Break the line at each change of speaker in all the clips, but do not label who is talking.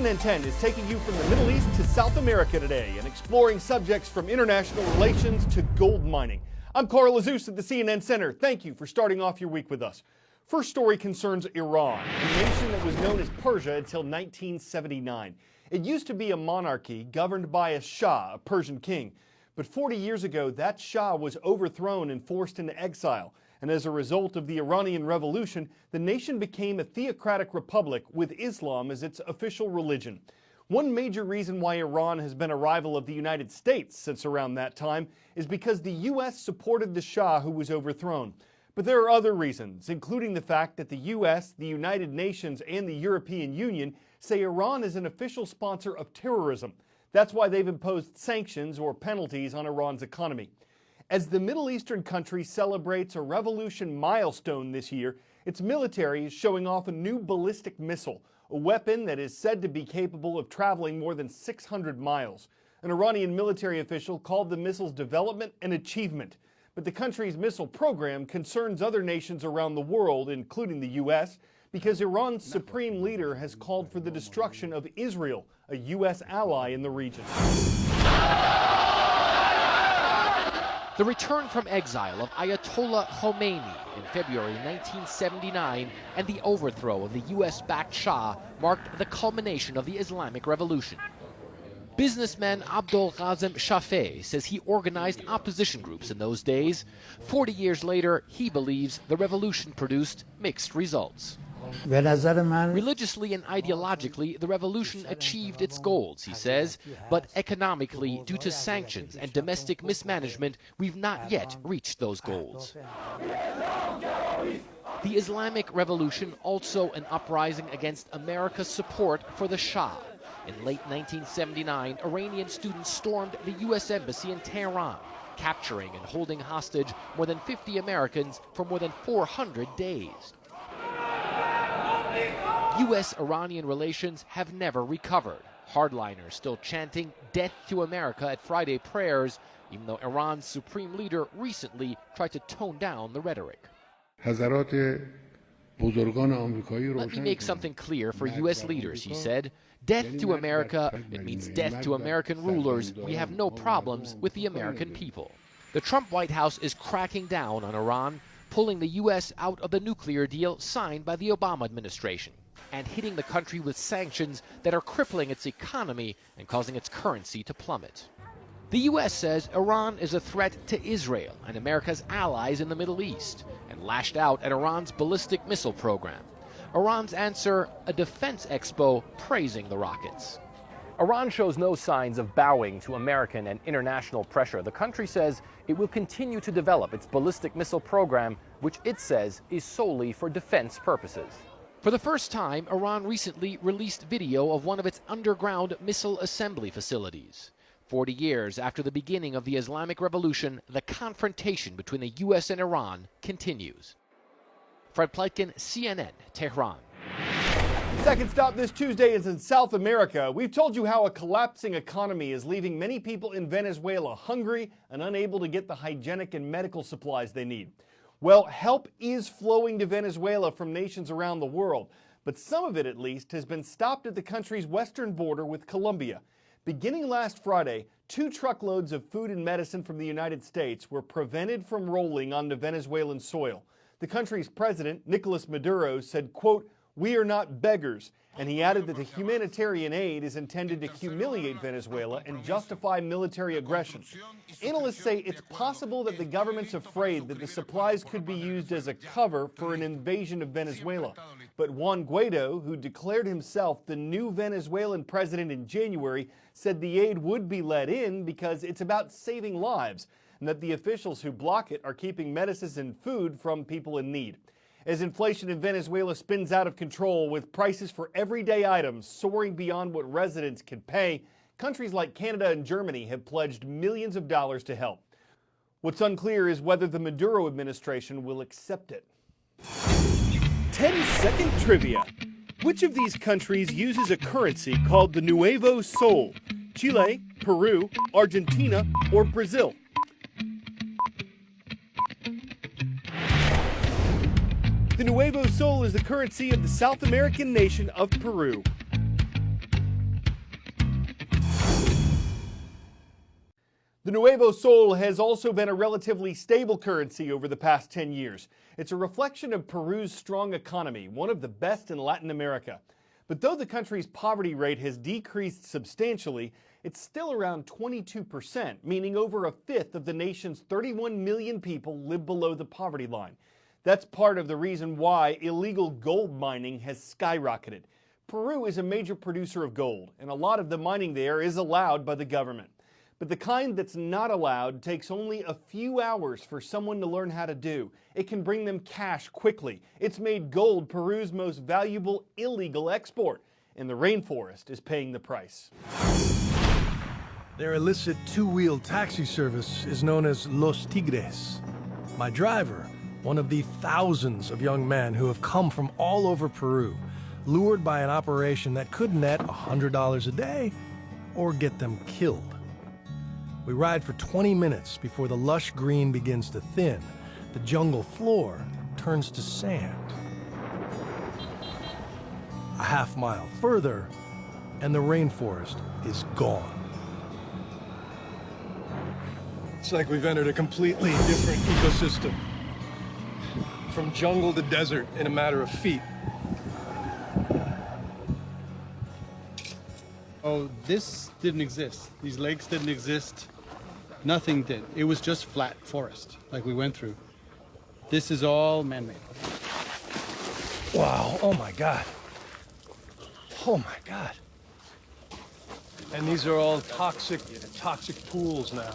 CNN 10 is taking you from the Middle East to South America today and exploring subjects from international relations to gold mining. I'm Carl Azuz at the CNN Center. Thank you for starting off your week with us. First story concerns Iran, a nation that was known as Persia until 1979. It used to be a monarchy governed by a Shah, a Persian king. But 40 years ago, that Shah was overthrown and forced into exile. And as a result of the Iranian Revolution, the nation became a theocratic republic with Islam as its official religion. One major reason why Iran has been a rival of the United States since around that time is because the U.S. supported the Shah who was overthrown. But there are other reasons, including the fact that the U.S., the United Nations, and the European Union say Iran is an official sponsor of terrorism. That's why they've imposed sanctions or penalties on Iran's economy. As the Middle Eastern country celebrates a revolution milestone this year, its military is showing off a new ballistic missile, a weapon that is said to be capable of traveling more than 600 miles. An Iranian military official called the missile's development an achievement. But the country's missile program concerns other nations around the world, including the U.S., because Iran's supreme leader has called for the destruction of Israel, a U.S. ally in the region.
The return from exile of Ayatollah Khomeini in February 1979 and the overthrow of the U.S.-backed Shah marked the culmination of the Islamic Revolution. Businessman Abdul Ghazem Shafei says he organized opposition groups in those days. 40 years later, he believes the revolution produced mixed results. Religiously and ideologically, the revolution achieved its goals, he says, but economically, due to sanctions and domestic mismanagement, we've not yet reached those goals. The Islamic Revolution also an uprising against America's support for the Shah. In late 1979, Iranian students stormed the U.S. Embassy in Tehran, capturing and holding hostage more than 50 Americans for more than 400 days. U.S.-Iranian relations have never recovered. Hardliners still chanting "Death to America" at Friday prayers, even though Iran's supreme leader recently tried to tone down the rhetoric.
Let
me make something clear for U.S. leaders, he said. Death to America, it means death to American rulers. We have no problems with the American people. The Trump White House is cracking down on Iran, pulling the U.S. out of the nuclear deal signed by the Obama administration, and hitting the country with sanctions that are crippling its economy and causing its currency to plummet. The U.S. says Iran is a threat to Israel and America's allies in the Middle East, and lashed out at Iran's ballistic missile program. Iran's answer, a defense expo praising the rockets.
Iran shows no signs of bowing to American and international pressure. The country says it will continue to develop its ballistic missile program, which it says is solely for defense purposes.
For the first time, Iran recently released video of one of its underground missile assembly facilities. 40 years after the beginning of the Islamic Revolution, the confrontation between the U.S. and Iran continues. Fred Pleitkin, CNN, Tehran.
Second stop this Tuesday is in South America. We've told you how a collapsing economy is leaving many people in Venezuela hungry and unable to get the hygienic and medical supplies they need. Well, help is flowing to Venezuela from nations around the world, but some of it, at least, has been stopped at the country's western border with Colombia. Beginning last Friday, 2 truckloads of food and medicine from the United States were prevented from rolling onto Venezuelan soil. The country's president, Nicolas Maduro, said, quote, "We are not beggars," and he added that the humanitarian aid is intended to humiliate Venezuela and justify military aggression. Analysts say it's possible that the government's afraid that the supplies could be used as a cover for an invasion of Venezuela. But Juan Guaido, who declared himself the new Venezuelan president in January, said the aid would be let in because it's about saving lives, and that the officials who block it are keeping medicines and food from people in need. As inflation in Venezuela spins out of control with prices for everyday items soaring beyond what residents can pay, countries like Canada and Germany have pledged millions of dollars to help. What's unclear is whether the Maduro administration will accept it. 10-second trivia. Which of these countries uses a currency called the Nuevo Sol? Chile, Peru, Argentina, or Brazil? The Nuevo Sol is the currency of the South American nation of Peru. The Nuevo Sol has also been a relatively stable currency over the past 10 years. It's a reflection of Peru's strong economy, one of the best in Latin America. But though the country's poverty rate has decreased substantially, it's still around 22%, meaning over a fifth of the nation's 31 million people live below the poverty line. That's part of the reason why illegal gold mining has skyrocketed. Peru is a major producer of gold, and a lot of the mining there is allowed by the government. But the kind that's not allowed takes only a few hours for someone to learn how to do. It can bring them cash quickly. It's made gold Peru's most valuable illegal export, and the rainforest is paying the price.
Their illicit two-wheel taxi service is known as Los Tigres. My driver, one of the thousands of young men who have come from all over Peru, lured by an operation that could net $100 a day or get them killed. We ride for 20 minutes before the lush green begins to thin. The jungle floor turns to sand. A half mile further, and the rainforest is gone. It's like we've entered a completely different ecosystem. From jungle to desert in a matter of feet.
Oh, this didn't exist. These lakes didn't exist. Nothing did. It was just flat forest, like we went through. This is all man-made.
Wow, oh my God. Oh my God. And these are all toxic pools now.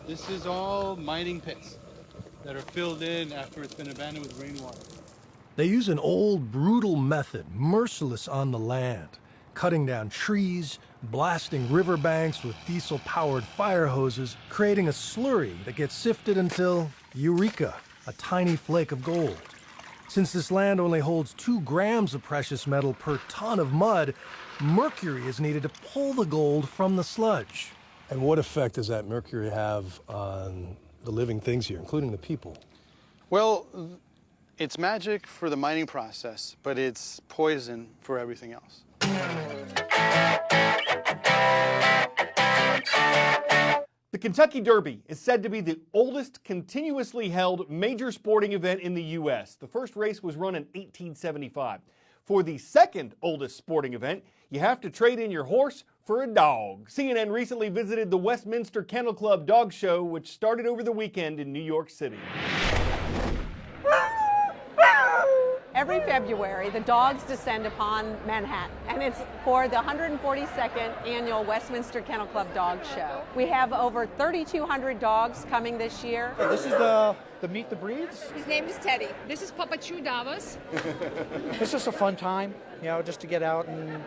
This is all mining pits that are filled in after it's been abandoned with rainwater.
They use an old, brutal method, merciless on the land, cutting down trees, blasting riverbanks with diesel-powered fire hoses, creating a slurry that gets sifted until, eureka, a tiny flake of gold. Since this land only holds 2 grams of precious metal per ton of mud, mercury is needed to pull the gold from the sludge. And what effect does that mercury have on the living things here, including the people?
Well, it's magic for the mining process, but it's poison for everything else.
The Kentucky Derby is said to be the oldest continuously held major sporting event in the U.S. The first race was run in 1875. For the second oldest sporting event, you have to trade in your horse for a dog. CNN recently visited the Westminster Kennel Club Dog Show, which started over the weekend in New York City.
Every February, the dogs descend upon Manhattan, and it's for the 142nd annual Westminster Kennel Club Dog Show. We have over 3,200 dogs coming this year.
This is the Meet the Breeds.
His name is Teddy. This is Papa Chew Davos.
It's just a fun time, you know, just to get out and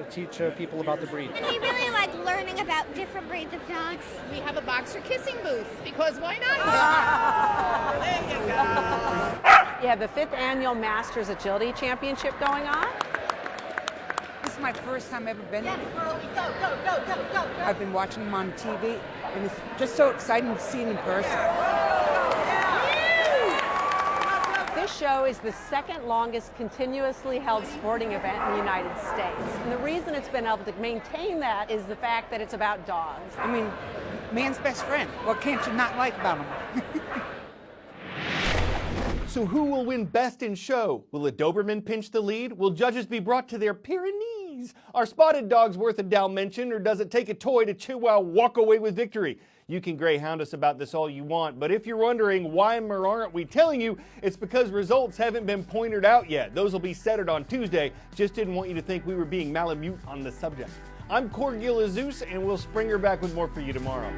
teach people about the breed.
And we really like learning about different breeds of dogs.
We have a boxer kissing booth, because why not? There you go.
You have the 5th annual Masters Agility Championship going on.
This is my first time ever been there.
Go, go, go, go, go.
I've been watching them on TV, and it's just so exciting to see them in person.
This show is the second longest continuously held sporting event in the United States. And the reason it's been able to maintain that is the fact that it's about dogs.
I mean, man's best friend. What can't you not like about him?
So who will win Best in Show? Will a Doberman pinch the lead? Will judges be brought to their Pyrenees? Are spotted dogs worth a Dalmatian, or does it take a toy to Chihuahua walk away with victory? You can greyhound us about this all you want, but if you're wondering why or aren't we telling you, it's because results haven't been pointed out yet. Those will be settled on Tuesday. Just didn't want you to think we were being malamute on the subject. I'm Corey Gil-Azus, and we'll Springer back with more for you tomorrow.